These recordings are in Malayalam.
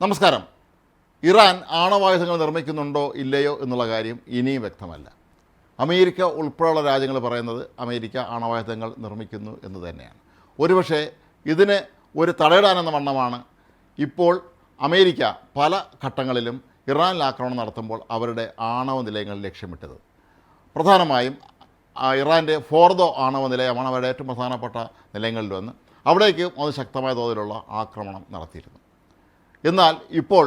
നമസ്കാരം. ഇറാൻ ആണവായുധങ്ങൾ നിർമ്മിക്കുന്നുണ്ടോ ഇല്ലയോ എന്നുള്ള കാര്യം ഇനിയും വ്യക്തമല്ല. അമേരിക്ക ഉൾപ്പെടെയുള്ള രാജ്യങ്ങൾ പറയുന്നത് അമേരിക്ക ആണവായുധങ്ങൾ നിർമ്മിക്കുന്നു എന്ന് തന്നെയാണ്. ഒരുപക്ഷെ ഇതിന് ഒരു തടയിടാനെന്ന വണ്ണമാണ് ഇപ്പോൾ അമേരിക്ക പല ഘട്ടങ്ങളിലും ഇറാനിൽ ആക്രമണം നടത്തുമ്പോൾ അവരുടെ ആണവ നിലയങ്ങൾ ലക്ഷ്യമിട്ടത്. പ്രധാനമായും ഇറാൻ്റെ ഫോർദോ ആണവ നിലയമാണ് അവരുടെ ഏറ്റവും പ്രധാനപ്പെട്ട നിലയങ്ങളിലൊന്ന്. അവിടേക്ക് അത് ശക്തമായ തോതിലുള്ള ആക്രമണം നടത്തിയിരുന്നു. എന്നാൽ ഇപ്പോൾ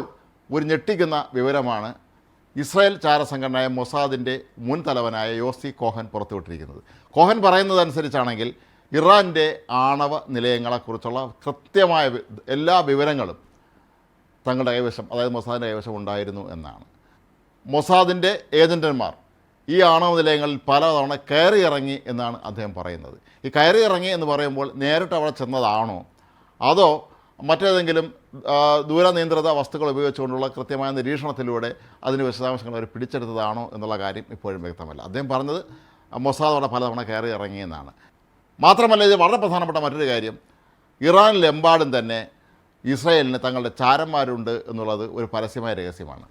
ഒരു ഞെട്ടിക്കുന്ന വിവരമാണ് ഇസ്രായേൽ ചാരസംഘടനയായ മൊസാദിൻ്റെ മുൻ തലവനായ യോസി കോഹൻ പുറത്തുവിട്ടിരിക്കുന്നത്. കോഹൻ പറയുന്നതനുസരിച്ചാണെങ്കിൽ ഇറാൻ്റെ ആണവ നിലയങ്ങളെക്കുറിച്ചുള്ള കൃത്യമായ എല്ലാ വിവരങ്ങളും തങ്ങളുടെ കൈവശം, അതായത് മൊസാദിൻ്റെ കൈവശം ഉണ്ടായിരുന്നു എന്നാണ്. മൊസാദിൻ്റെ ഏജൻറ്റന്മാർ ഈ ആണവ നിലയങ്ങളിൽ പലതവണ കയറി ഇറങ്ങി എന്നാണ് അദ്ദേഹം പറയുന്നത്. ഈ കയറി ഇറങ്ങി എന്ന് പറയുമ്പോൾ നേരിട്ട് അവിടെ ചെന്നതാണോ അതോ മറ്റേതെങ്കിലും ദൂരനിയന്ത്രിത വസ്തുക്കൾ ഉപയോഗിച്ചുകൊണ്ടുള്ള കൃത്യമായ നിരീക്ഷണത്തിലൂടെ അതിന് വിശദാംശങ്ങൾ അവർ പിടിച്ചെടുത്തതാണോ എന്നുള്ള കാര്യം ഇപ്പോഴും വ്യക്തമല്ല. അദ്ദേഹം പറഞ്ഞത് മൊസാദ് അവിടെ പലതവണ കയറി ഇറങ്ങിയെന്നാണ്. മാത്രമല്ല, ഇത് വളരെ പ്രധാനപ്പെട്ട മറ്റൊരു കാര്യം, ഇറാനിലെമ്പാടും തന്നെ ഇസ്രായേലിന് തങ്ങളുടെ ചാരന്മാരുണ്ട് എന്നുള്ളത് ഒരു പരസ്യമായ രഹസ്യമാണ്.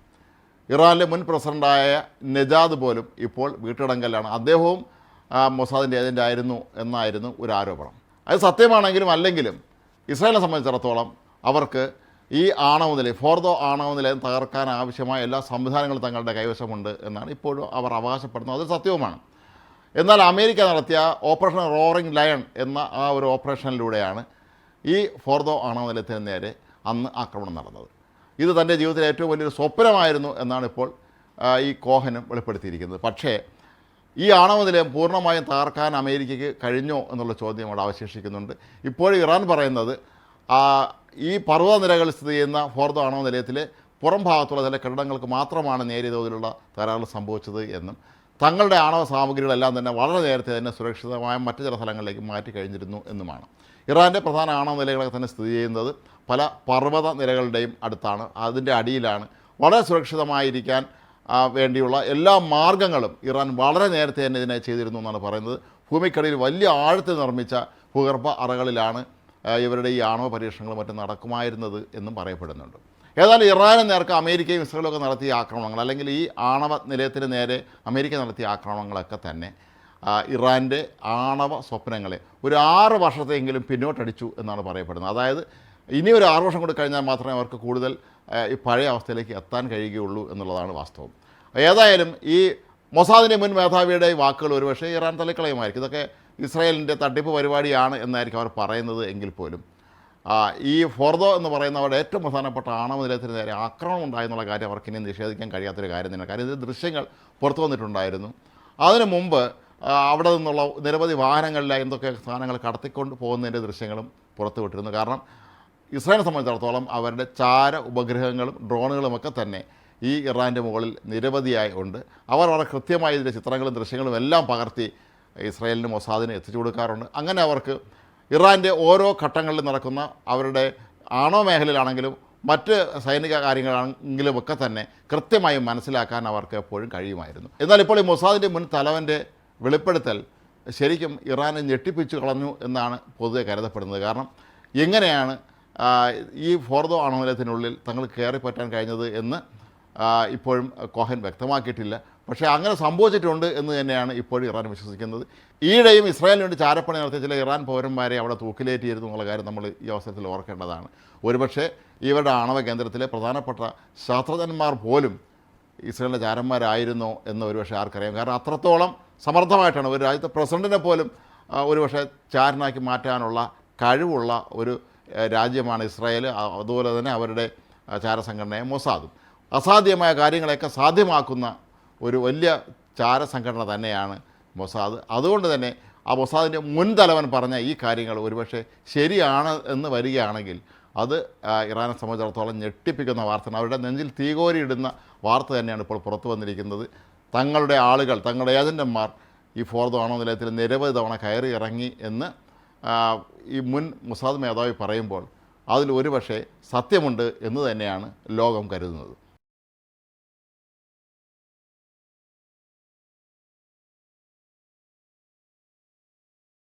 ഇറാനിലെ മുൻ പ്രസിഡൻ്റായ നെജാദ് പോലും ഇപ്പോൾ വീട്ടിടങ്കലാണ്. അദ്ദേഹവും മൊസാദിൻ്റെ ഏജൻ്റ് ആയിരുന്നു എന്നായിരുന്നു ഒരു ആരോപണം. അത് സത്യമാണെങ്കിലും അല്ലെങ്കിലും ഇസ്രായേലിനെ സംബന്ധിച്ചിടത്തോളം അവർക്ക് ഈ ആണവ നിലയം, ഫോർദോ ആണവ നിലയം തകർക്കാൻ ആവശ്യമായ എല്ലാ സംവിധാനങ്ങളും തങ്ങളുടെ കൈവശമുണ്ട് എന്നാണ് ഇപ്പോഴും അവർ അവകാശപ്പെടുന്നത്. അത് സത്യവുമാണ്. എന്നാൽ അമേരിക്ക നടത്തിയ ഓപ്പറേഷൻ റോറിംഗ് ലയൺ എന്ന ആ ഒരു ഓപ്പറേഷനിലൂടെയാണ് ഈ ഫോർദോ ആണവ നിലയത്തിന് നേരെ അന്ന് ആക്രമണം നടന്നത്. ഇത് തൻ്റെ ജീവിതത്തിലെ ഏറ്റവും വലിയൊരു സ്വപ്നമായിരുന്നു എന്നാണ് ഇപ്പോൾ ഈ കോഹനും വെളിപ്പെടുത്തിയിരിക്കുന്നത്. പക്ഷേ ഈ ആണവ നിലയം പൂർണ്ണമായും തകർക്കാൻ അമേരിക്കയ്ക്ക് കഴിഞ്ഞോ എന്നുള്ള ചോദ്യം അവിടെ അവശേഷിക്കുന്നുണ്ട്. ഇപ്പോഴും ഇറാൻ പറയുന്നത് ഈ പർവ്വതനിരകൾ സ്ഥിതി ചെയ്യുന്ന ഫോർദോ ആണവ നിലയത്തിലെ പുറം ഭാഗത്തുള്ള ചില കെട്ടിടങ്ങൾക്ക് മാത്രമാണ് നേരിയ തോതിലുള്ള തകരാറുകൾ സംഭവിച്ചത് എന്നും തങ്ങളുടെ ആണവ സാമഗ്രികളെല്ലാം തന്നെ വളരെ നേരത്തെ തന്നെ സുരക്ഷിതമായ മറ്റു ചില സ്ഥലങ്ങളിലേക്ക് മാറ്റി കഴിഞ്ഞിരുന്നു എന്നുമാണ്. ഇറാൻ്റെ പ്രധാന ആണവ നിലകളൊക്കെ തന്നെ സ്ഥിതി ചെയ്യുന്നത് പല പർവ്വത നിരകളുടെയും അടുത്താണ്. അതിൻ്റെ അടിയിലാണ്. വളരെ സുരക്ഷിതമായിരിക്കാൻ വേണ്ടിയുള്ള എല്ലാ മാർഗ്ഗങ്ങളും ഇറാൻ വളരെ നേരത്തെ തന്നെ ഇതിനെ ചെയ്തിരുന്നു എന്നാണ് പറയുന്നത്. ഭൂമിക്കടിയിൽ വലിയ ആഴത്തിൽ നിർമ്മിച്ച ഭൂഗർഭ അറകളിലാണ് ഇവരുടെ ഈ ആണവ പരീക്ഷണങ്ങളും മറ്റും നടക്കുമായിരുന്നത് എന്നും പറയപ്പെടുന്നുണ്ട്. ഏതായാലും ഇറാന് നേർക്ക് അമേരിക്കയും ഇസ്രായേലും ഒക്കെ നടത്തിയ ആക്രമണങ്ങൾ, അല്ലെങ്കിൽ ഈ ആണവ നിലയത്തിന് നേരെ അമേരിക്ക നടത്തിയ ആക്രമണങ്ങളൊക്കെ തന്നെ ഇറാൻ്റെ ആണവ സ്വപ്നങ്ങളെ ഒരു 6 വർഷത്തെങ്കിലും പിന്നോട്ടടിച്ചു എന്നാണ് പറയപ്പെടുന്നത്. അതായത് ഇനി ഒരു 6 വർഷം കൂടി കഴിഞ്ഞാൽ മാത്രമേ അവർക്ക് കൂടുതൽ ഈ പഴയ അവസ്ഥയിലേക്ക് എത്താൻ കഴിയുകയുള്ളൂ എന്നുള്ളതാണ് വാസ്തവം. ഏതായാലും ഈ മൊസാദിൻ്റെ മുൻ മേധാവിയുടെ വാക്കുകൾ ഒരുപക്ഷേ ഇറാൻ തള്ളിക്കളയുമായിരിക്കും. ഇതൊക്കെ ഇസ്രായേലിൻ്റെ തട്ടിപ്പ് പരിപാടിയാണ് എന്നായിരിക്കും അവർ പറയുന്നത്. എങ്കിൽ പോലും ഈ ഫോർദോ എന്ന് പറയുന്ന അവരുടെ ഏറ്റവും പ്രധാനപ്പെട്ട ആണവ നിലയത്തിന് നേരെ ആക്രമണം ഉണ്ടായെന്നുള്ള കാര്യം അവർക്ക് ഇനി നിഷേധിക്കാൻ കഴിയാത്തൊരു കാര്യം തന്നെയാണ്. കാര്യം ഇത് ദൃശ്യങ്ങൾ പുറത്തു വന്നിട്ടുണ്ടായിരുന്നു. അതിനു മുമ്പ് അവിടെ നിന്നുള്ള നിരവധി വാഹനങ്ങളിലെ എന്തൊക്കെ സാധനങ്ങൾ കടത്തിക്കൊണ്ട് പോകുന്നതിൻ്റെ ദൃശ്യങ്ങളും പുറത്തു വിട്ടിരുന്നു. കാരണം ഇസ്രായേലിനെ സംബന്ധിച്ചിടത്തോളം അവരുടെ ചാര ഉപഗ്രഹങ്ങളും ഡ്രോണുകളുമൊക്കെ തന്നെ ഈ ഇറാൻ്റെ മുകളിൽ നിരവധിയായി ഉണ്ട്. അവർ വളരെ കൃത്യമായി ഇതിൻ്റെ ചിത്രങ്ങളും ദൃശ്യങ്ങളും എല്ലാം പകർത്തി ഇസ്രായേലിന് മൊസാദിന് എത്തിച്ചു കൊടുക്കാറുണ്ട്. അങ്ങനെ അവർക്ക് ഇറാൻ്റെ ഓരോ ഘട്ടങ്ങളിൽ നടക്കുന്ന അവരുടെ ആണവ മേഖലയിലാണെങ്കിലും മറ്റ് സൈനിക കാര്യങ്ങളാണെങ്കിലുമൊക്കെ തന്നെ കൃത്യമായി മനസ്സിലാക്കാൻ അവർക്ക് എപ്പോഴും കഴിയുമായിരുന്നു. എന്നാൽ ഇപ്പോൾ ഈ മൊസാദിൻ്റെ മുൻ തലവൻ്റെ വെളിപ്പെടുത്തൽ ശരിക്കും ഇറാനെ ഞെട്ടിപ്പിച്ചു കളഞ്ഞു എന്നാണ് പൊതുവെ കരുതപ്പെടുന്നത്. കാരണം എങ്ങനെയാണ് ഈ ഫോർദോ ആണവ നിലയത്തിനുള്ളിൽ തങ്ങൾക്ക് കയറിപ്പറ്റാൻ കഴിഞ്ഞത് എന്ന് ഇപ്പോഴും കോഹൻ വ്യക്തമാക്കിയിട്ടില്ല. പക്ഷേ അങ്ങനെ സംഭവിച്ചിട്ടുണ്ട് എന്ന് തന്നെയാണ് ഇപ്പോഴും ഇറാൻ വിശ്വസിക്കുന്നത്. ഈയിടെയും ഇസ്രായേലിന് വേണ്ടി ചാരപ്പണി നടത്തിയ ചില ഇറാൻ പൗരന്മാരെ അവിടെ തൂക്കിലേറ്റിയിരുന്നു എന്നുള്ള കാര്യം നമ്മൾ ഈ അവസരത്തിൽ ഓർക്കേണ്ടതാണ്. ഒരുപക്ഷെ ഇവരുടെ ആണവ കേന്ദ്രത്തിലെ പ്രധാനപ്പെട്ട ശാസ്ത്രജ്ഞന്മാർ പോലും ഇസ്രായേലിൻ്റെ ചാരന്മാരായിരുന്നോ എന്ന് ഒരുപക്ഷെ ആർക്കറിയാം. കാരണം അത്രത്തോളം സമർത്ഥമായിട്ടാണ് ഒരു രാജ്യത്തെ പ്രസിഡൻറ്റിനെ പോലും ഒരുപക്ഷെ ചാരനാക്കി മാറ്റാനുള്ള കഴിവുള്ള ഒരു രാജ്യമാണ് ഇസ്രായേൽ. അതുപോലെ തന്നെ അവരുടെ ചാരസംഘടനയായ മൊസാദും. അസാധ്യമായ കാര്യങ്ങളെയൊക്കെ സാധ്യമാക്കുന്ന ഒരു വലിയ ചാരസംഘടന തന്നെയാണ് മൊസാദ്. അതുകൊണ്ട് തന്നെ ആ മൊസാദിൻ്റെ മുൻ തലവൻ പറഞ്ഞ ഈ കാര്യങ്ങൾ ഒരുപക്ഷെ ശരിയാണ് എന്ന് വരികയാണെങ്കിൽ അത് ഇറാനെ സംബന്ധിച്ചിടത്തോളം ഞെട്ടിപ്പിക്കുന്ന വാർത്തയാണ്. അവരുടെ നെഞ്ചിൽ തീകോരിയിടുന്ന വാർത്ത തന്നെയാണ് ഇപ്പോൾ പുറത്തു വന്നിരിക്കുന്നത്. തങ്ങളുടെ ആളുകൾ, തങ്ങളുടെ ഏജൻറ്റന്മാർ ഈ ഫോർദോ ആണവ നിലയത്തിൽ നിരവധി തവണ കയറി ഇറങ്ങി എന്ന് ഈ മുൻ മൊസാദ് മേധാവി പറയുമ്പോൾ അതിൽ ഒരുപക്ഷെ സത്യമുണ്ട് എന്ന് തന്നെയാണ് ലോകം കരുതുന്നത്.